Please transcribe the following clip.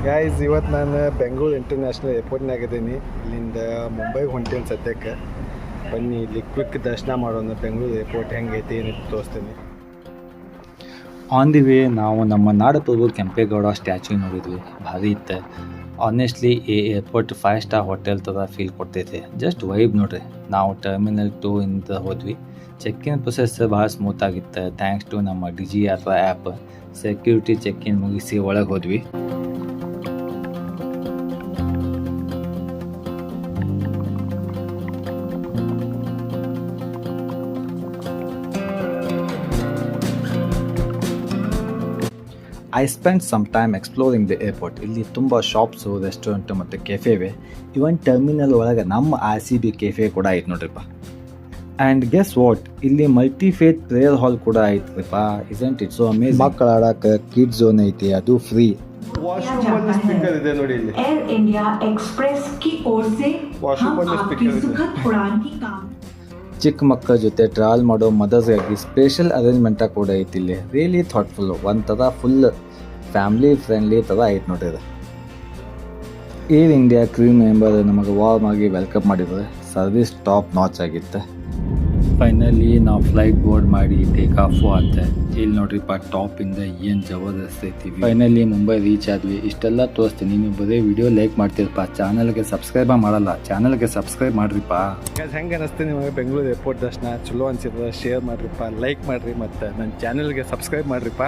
Guys, ಇವತ್ತು ನಾನು Bengaluru international ಏರ್ಪೋರ್ಟ್ನಾಗಿದ್ದೀನಿ. ಇಲ್ಲಿಂದ ಮುಂಬೈಗೆ ಹೊಂಟೇನಿ ಸದ್ಯಕ್ಕೆ. ಬನ್ನಿ ಇಲ್ಲಿ ಕ್ವಿಕ್ ದರ್ಶನ ಮಾಡೋಣ. ಬೆಂಗಳೂರು ಏರ್ಪೋರ್ಟ್ ಹೆಂಗೈತಿ ಏನಿತ್ತು ತೋರಿಸ್ತೀನಿ. ಆನ್ ದಿ ವೇ ನಾವು ನಮ್ಮ ನಾಡಪ್ರಭು ಕೆಂಪೇಗೌಡ ಸ್ಟ್ಯಾಚ್ಯೂ ನೋಡಿದ್ವಿ. ಭಾರಿ ಇತ್ತು. ಆನೆಸ್ಟ್ಲಿ ಈ ಏರ್ಪೋರ್ಟ್ 5 ಸ್ಟಾರ್ ಹೋಟೆಲ್ ಥರ ಫೀಲ್ ಕೊಡ್ತೈತೆ. ಜಸ್ಟ್ ವೈಬ್ ನೋಡ್ರಿ. ನಾವು ಟರ್ಮಿನಲ್ 2 ಇಂದ ಹೋದ್ವಿ. ಚೆಕ್ ಇನ್ ಪ್ರೊಸೆಸ್ ಭಾಳ ಸ್ಮೂತ್ ಆಗಿತ್ತು. ಥ್ಯಾಂಕ್ಸ್ ಟು ನಮ್ಮ ಡಿಜಿ ಅಥವಾ ಆ್ಯಪ್. ಸೆಕ್ಯೂರಿಟಿ ಚೆಕ್ ಇನ್ ಮುಗಿಸಿ ಒಳಗೆ ಹೋದ್ವಿ. I spend some time exploring the airport. ಇಲ್ಲಿ ತುಂಬ ಶಾಪ್ಸು, ರೆಸ್ಟೋರೆಂಟು ಮತ್ತು ಕೆಫೆ ಇವೆ. ಇವನ್ ಟರ್ಮಿನಲ್ ಒಳಗೆ ನಮ್ಮ RCB ಕೆಫೆ ಕೂಡ ಐತೆ ನೋಡ್ರಿಪ್ಪ. ಆ್ಯಂಡ್ ಗೆಸ್ ವಾಟ್, ಇಲ್ಲಿ ಮಲ್ಟಿ ಫೇತ್ ಪ್ರೇಯರ್ ಹಾಲ್ ಕೂಡ ಐತ್ರಿಪ್ಪ. Isn't it so amazing. ಮಕ್ಕಳ ಆಡಕ್ಕೆ ಕಿಡ್ ಝೋನ್ ಐತಿ, ಅದು ಫ್ರೀ. ವಾಶ್ರೂಮ್ ಸ್ಪೀಕರ್ ಇದೆ ನೋಡಿ ಇಲ್ಲಿ. एयर इंडिया एक्सप्रेस की ओर से वाशरूम हम में आपकी स्पीकर है। सुखद उड़ान की काम ಚಿಕ್ಕ ಮಕ್ಕಳ ಜೊತೆ ಟ್ರಾವೆಲ್ ಮಾಡೋ ಮದರ್ಸ್ಗಾಗಿ ಸ್ಪೆಷಲ್ ಅರೇಂಜ್ಮೆಂಟ ಕೂಡ ಐತಿ ಇಲ್ಲಿ. Really thoughtful. ಒಂಥರ ಫುಲ್ ಫ್ಯಾಮ್ಲಿ ಫ್ರೆಂಡ್ಲಿ ಥರ ಐತೆ ನೋಡಿದ್ರೆ. ಏರ್ ಇಂಡಿಯಾ ಕ್ರೂ ಮೆಂಬರ್ ನಮಗೆ ವಾರ್ಮ್ ಆಗಿ ವೆಲ್ಕಮ್ ಮಾಡಿದ್ದಾರೆ. ಸರ್ವಿಸ್ ಟಾಪ್ ನಾಚ್ ಆಗಿತ್ತು. ಫೈನಲಿ ನಾವು ಫ್ಲೈಟ್ ಬೋರ್ಡ್ ಮಾಡಿ ಟೇಕ್ ಆಫು ಅಂತ. ಇಲ್ಲಿ ನೋಡ್ರಿಪ್ಪ ಟಾಪಿಂದ ಏನು ಜಬರ್ದಸ್ತ್ ಐತಿ. ಫೈನಲಿ ಮುಂಬೈ ರೀಚ್ ಆದ್ವಿ. ಇಷ್ಟೆಲ್ಲ ತೋರಿಸ್ತೀನಿ. ನೀವು ಬರೀ ವಿಡಿಯೋ ಲೈಕ್ ಮಾಡ್ತೀರಪ್ಪ, ಚಾನಲ್ಗೆ ಸಬ್ಸ್ಕ್ರೈಬ್ ಮಾಡಲ್ಲ. ಚಾನಲ್ಗೆ ಸಬ್ಸ್ಕ್ರೈಬ್ ಮಾಡ್ರಿಪ್ಪ. ಹೆಂಗೆ ಅನಿಸ್ತು ನಿಮಗೆ ಬೆಂಗಳೂರು ಏರ್ಪೋರ್ಟ್ ದರ್ಶನ? ಚಲೋ ಅನ್ಸಿದ್ರೆ ಶೇರ್ ಮಾಡಿರಿಪ್ಪ, ಲೈಕ್ ಮಾಡಿರಿ, ಮತ್ತು ನನ್ನ ಚಾನಲ್ಗೆ ಸಬ್ಸ್ಕ್ರೈಬ್ ಮಾಡಿರಿಪ್ಪ.